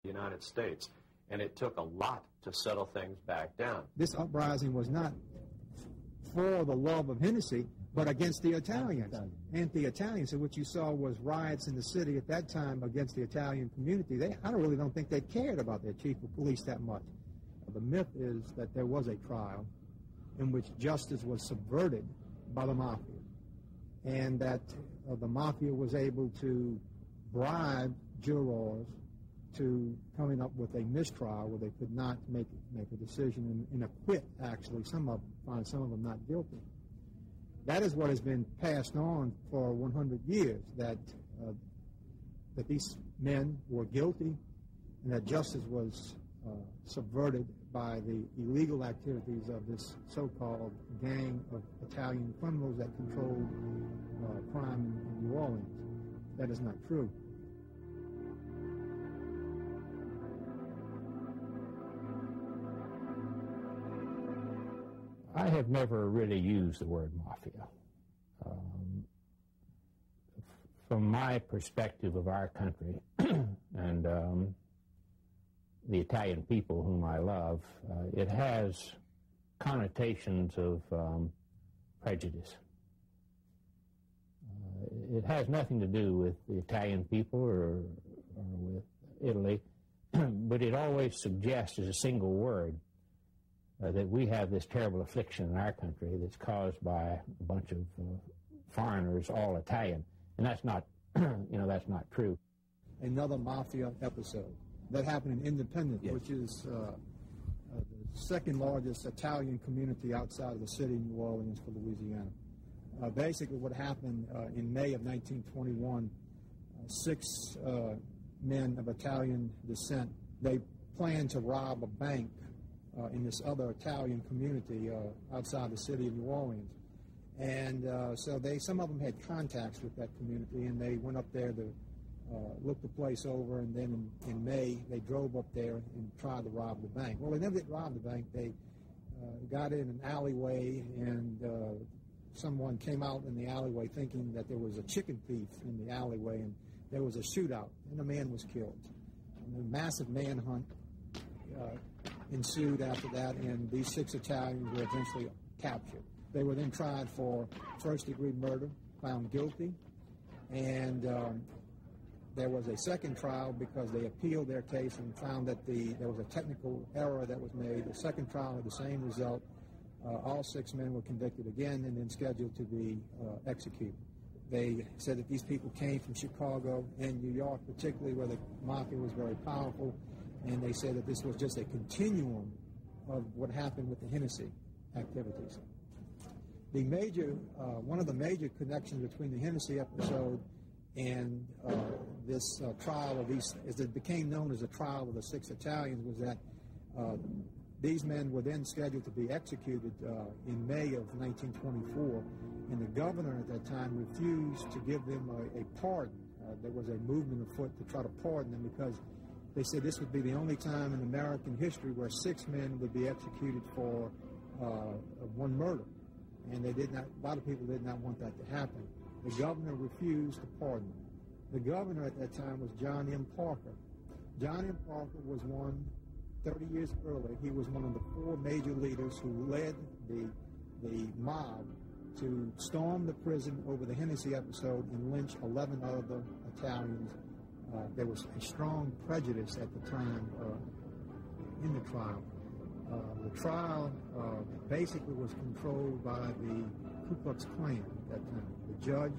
the United States, and it took a lot to settle things back down. This uprising was not for the love of Hennessy, but against the Italians, anti-Italians. And what you saw was riots in the city at that time against the Italian community. I really don't think they cared about their chief of police that much. The myth is that there was a trial in which justice was subverted by the mafia, and that the mafia was able to bribe jurors to coming up with a mistrial where they could not make a decision and acquit, actually, find some of them not guilty. That is what has been passed on for 100 years, that these men were guilty and that justice was subverted by the illegal activities of this so-called gang of Italian criminals that controlled crime in New Orleans. That is not true. I have never really used the word mafia. From my perspective of our country and the Italian people whom I love, it has connotations of prejudice. It has nothing to do with the Italian people or with Italy, but it always suggests as a single word that we have this terrible affliction in our country that's caused by a bunch of foreigners, all Italian, and that's not, that's not true. Another mafia episode that happened in Independence, yes, which is the second largest Italian community outside of the city of New Orleans for Louisiana. Basically, what happened in May of 1921, 6 men of Italian descent, they planned to rob a bank in this other Italian community outside the city of New Orleans. And so some of them had contacts with that community, and they went up there to look the place over, and then in May they drove up there and tried to rob the bank. Well, they never did rob the bank. They got in an alleyway, and someone came out in the alleyway thinking that there was a chicken thief in the alleyway, and there was a shootout, and a man was killed. And a massive manhunt ensued after that, and these 6 Italians were eventually captured. They were then tried for first-degree murder, found guilty, and there was a second trial because they appealed their case and found that there was a technical error that was made. The second trial had the same result. All 6 men were convicted again and then scheduled to be executed. They said that these people came from Chicago and New York, particularly where the mafia was very powerful, and they said that this was just a continuum of what happened with the Hennessy activities. The one of the major connections between the Hennessy episode and this trial of these, as it became known as the trial of the 6 Italians, was that these men were then scheduled to be executed in May of 1924, and the governor at that time refused to give them a pardon. There was a movement afoot to try to pardon them because they said this would be the only time in American history where 6 men would be executed for one murder. And they did not, a lot of people did not want that to happen. The governor refused to pardon them. The governor at that time was John M. Parker. John M. Parker was 30 years earlier. He was one of the 4 major leaders who led the mob to storm the prison over the Hennessy episode and lynch 11 other Italians. There was a strong prejudice at the time in the trial. The trial basically was controlled by the Ku Klux Klan at that time. The judge,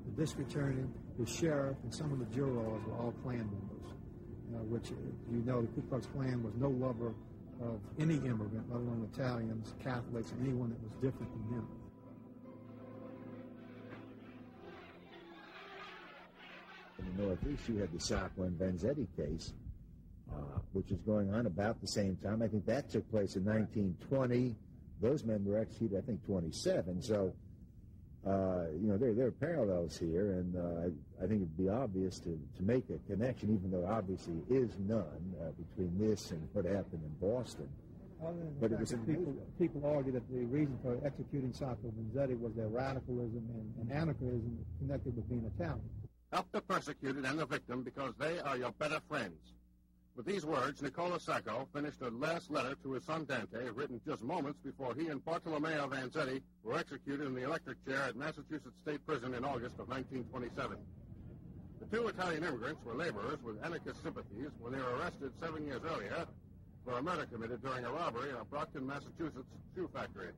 the district attorney, the sheriff, and some of the jurors were all Klan members, which, you know, the Ku Klux Klan was no lover of any immigrant, let alone Italians, Catholics, anyone that was different from them. In the Northeast, you had the Sacco and Vanzetti case, which was going on about the same time. I think that took place in 1920. Those men were executed, I think, 27. So, there are parallels here, and I think it would be obvious to make a connection, even though obviously is none, between this and what happened in Boston. But it was people argue that the reason for executing Sacco and Vanzetti was their radicalism and anarchism connected with being Italian. Help the persecuted and the victim because they are your better friends. With these words, Nicola Sacco finished a last letter to his son Dante, written just moments before he and Bartolomeo Vanzetti were executed in the electric chair at Massachusetts State Prison in August of 1927. The two Italian immigrants were laborers with anarchist sympathies when they were arrested 7 years earlier for a murder committed during a robbery in a Brockton, Massachusetts shoe factory.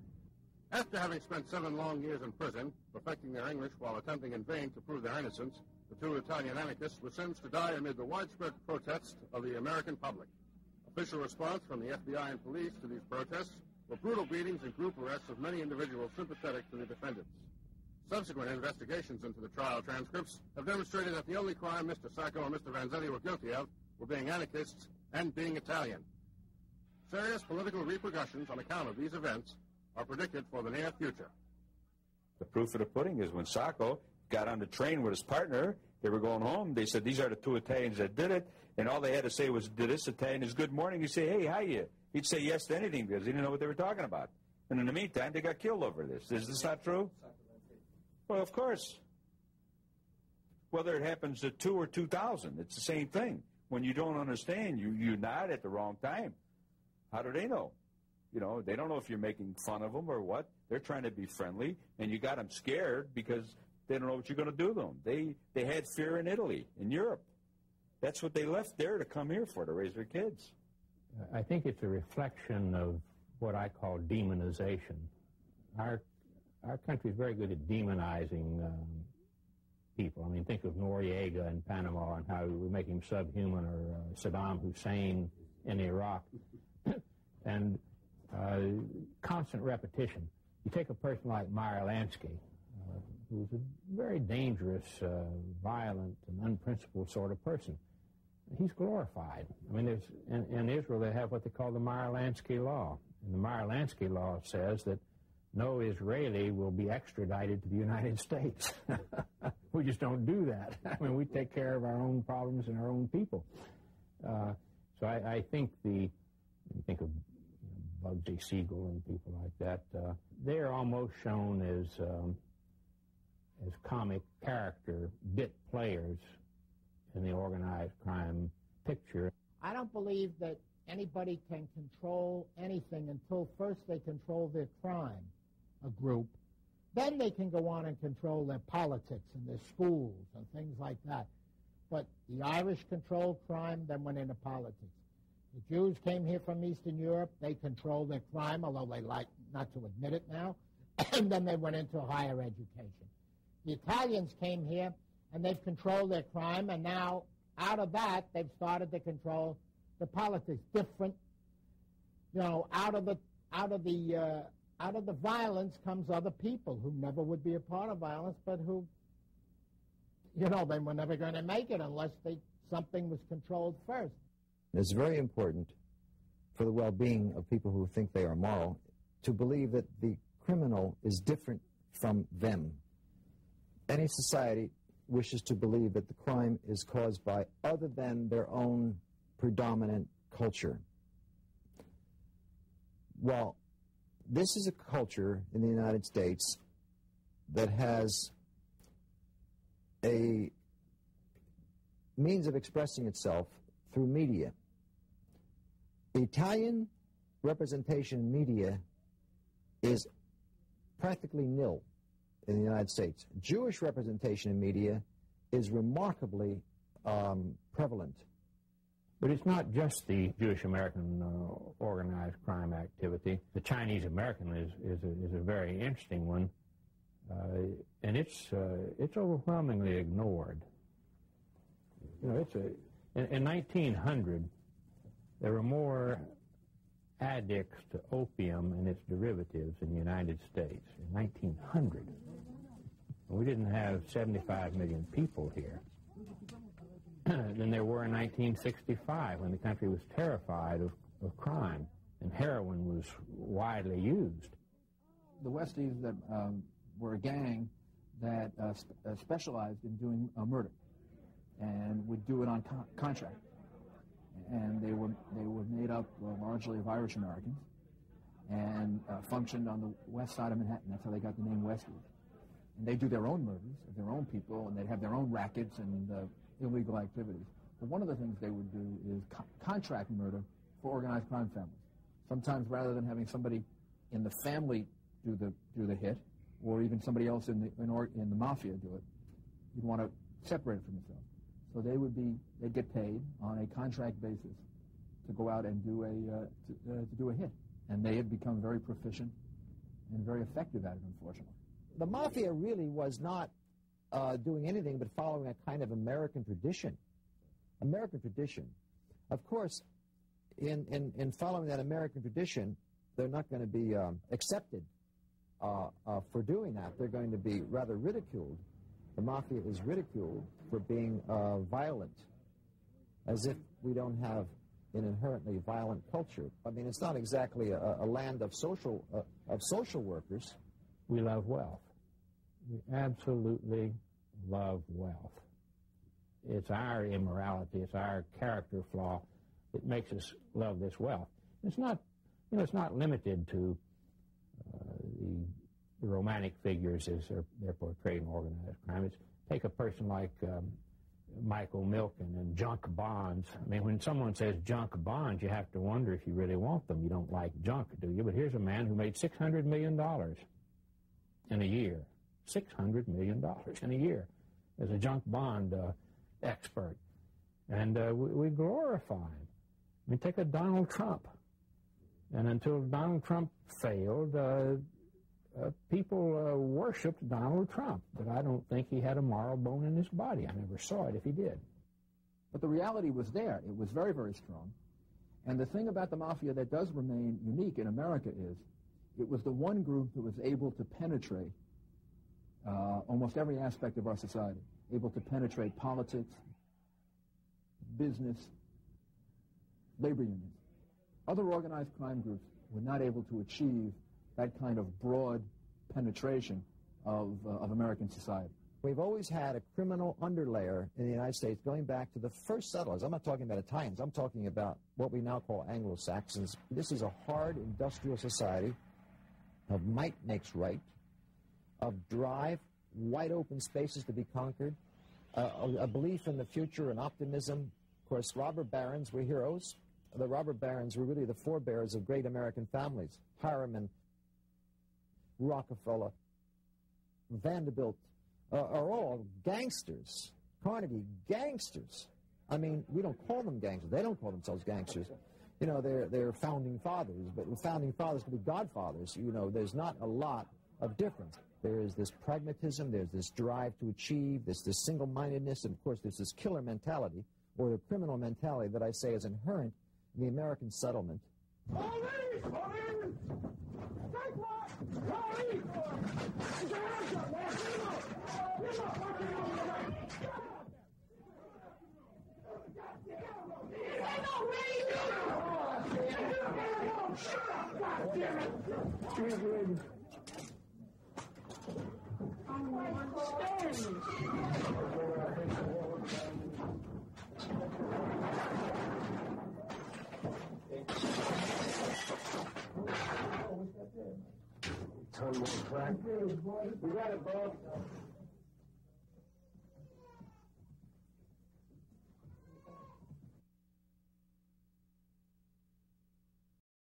After having spent 7 long years in prison, perfecting their English while attempting in vain to prove their innocence, the two Italian anarchists were sentenced to die amid the widespread protests of the American public. Official response from the FBI and police to these protests were brutal beatings and group arrests of many individuals sympathetic to the defendants. Subsequent investigations into the trial transcripts have demonstrated that the only crime Mr. Sacco and Mr. Vanzetti were guilty of were being anarchists and being Italian. Serious political repercussions on account of these events are predicted for the near future. The proof of the pudding is when Sacco got on the train with his partner, they were going home, they said, these are the two Italians that did it, and all they had to say was, did this Italian is good morning. He'd say, hey, how you? He'd say yes to anything because he didn't know what they were talking about. And in the meantime, they got killed over this. Is this not true? Well, of course. Whether it happens to 2 or 2,000, it's the same thing. When you don't understand, you nod at the wrong time. How do they know? You know, they don't know if you're making fun of them or what. They're trying to be friendly, and you got them scared because they don't know what you're going to do to them. They had fear in Italy, in Europe. That's what they left there to come here for, to raise their kids. I think it's a reflection of what I call demonization. Our country is very good at demonizing people. I mean, think of Noriega in Panama and how we make him subhuman, or Saddam Hussein in Iraq. And constant repetition. You take a person like Meyer Lansky, who's a very dangerous, violent, and unprincipled sort of person. He's glorified. I mean, in Israel they have what they call the Meyer Lansky law. And the Meyer Lansky law says that no Israeli will be extradited to the United States. We just don't do that. I mean, we take care of our own problems and our own people. So I think you think of Bugsy Siegel and people like that, they're almost shown as comic character bit players in the organized crime picture. I don't believe that anybody can control anything until first they control their crime, a group. Then they can go on and control their politics and their schools and things like that. But the Irish controlled crime, then went into politics. The Jews came here from Eastern Europe. They controlled their crime, although they like not to admit it now. And then they went into higher education. The Italians came here, and they've controlled their crime, and now out of that, they've started to control the politics. Different, you know, out of the violence comes other people who never would be a part of violence, but who, you know, they were never going to make it unless something was controlled first. It's very important for the well-being of people who think they are moral to believe that the criminal is different from them. Any society wishes to believe that the crime is caused by other than their own predominant culture. Well, this is a culture in the United States that has a means of expressing itself through media. Italian representation in media is practically nil in the United States. Jewish representation in media is remarkably prevalent. But it's not just the Jewish-American organized crime activity. The Chinese-American is a very interesting one, and it's overwhelmingly ignored. You know, in 1900, there were more addicts to opium and its derivatives in the United States in 1900. We didn't have 75 million people here than there were in 1965 when the country was terrified of crime and heroin was widely used. The Westies that were a gang that specialized in doing murder and would do it on contract. And they were made up largely of Irish Americans and functioned on the west side of Manhattan. That's how they got the name Westies. And they do their own murders of their own people, and they have their own rackets and illegal activities. But one of the things they would do is contract murder for organized crime families. Sometimes rather than having somebody in the family do the hit, or even somebody else in the mafia do it, you'd want to separate it from yourself. So they'd get paid on a contract basis to go out and do a hit, and they had become very proficient and very effective at it, unfortunately. The mafia really was not doing anything but following a kind of American tradition. American tradition. Of course, in following that American tradition, they're not going to be accepted for doing that. They're going to be rather ridiculed. The mafia is ridiculed for being violent, as if we don't have an inherently violent culture. I mean, it's not exactly a land of social workers. We love wealth. We absolutely love wealth. It's our immorality, it's our character flaw that makes us love this wealth. It's not, it's not limited to the romantic figures as they're portrayed in organized crime. Take a person like Michael Milken and junk bonds. I mean, when someone says junk bonds, you have to wonder if you really want them. You don't like junk, do you? But here's a man who made $600 million in a year. $600 million in a year as a junk bond expert. And we glorify him. I mean, take a Donald Trump. And until Donald Trump failed, people worshipped Donald Trump. But I don't think he had a moral bone in his body. I never saw it if he did. But the reality was there. It was very, very strong. And the thing about the mafia that does remain unique in America is it was the one group that was able to penetrate almost every aspect of our society, able to penetrate politics, business, labor unions. Other organized crime groups were not able to achieve that kind of broad penetration of American society. We've always had a criminal underlayer in the United States going back to the first settlers. I'm not talking about Italians. I'm talking about what we now call Anglo-Saxons. This is a hard industrial society of might makes right, of drive, wide open spaces to be conquered, a belief in the future and optimism. Of course, robber barons were heroes. The robber barons were really the forebears of great American families. Harriman, Rockefeller, Vanderbilt are all gangsters. Carnegie, gangsters. I mean, we don't call them gangsters. They don't call themselves gangsters. You know, they're founding fathers, but founding fathers can be godfathers. You know, there's not a lot of difference. There is this pragmatism, there's this drive to achieve, there's this single-mindedness, and of course there's this killer mentality, or the criminal mentality that I say is inherent in the American settlement. Police! Police! Take one! Police! Get your hands up, man! Get him up! Get him up! Watch it over the way! Ain't no way you do! Shut up, goddammit! Ton more crack. We got it, bud.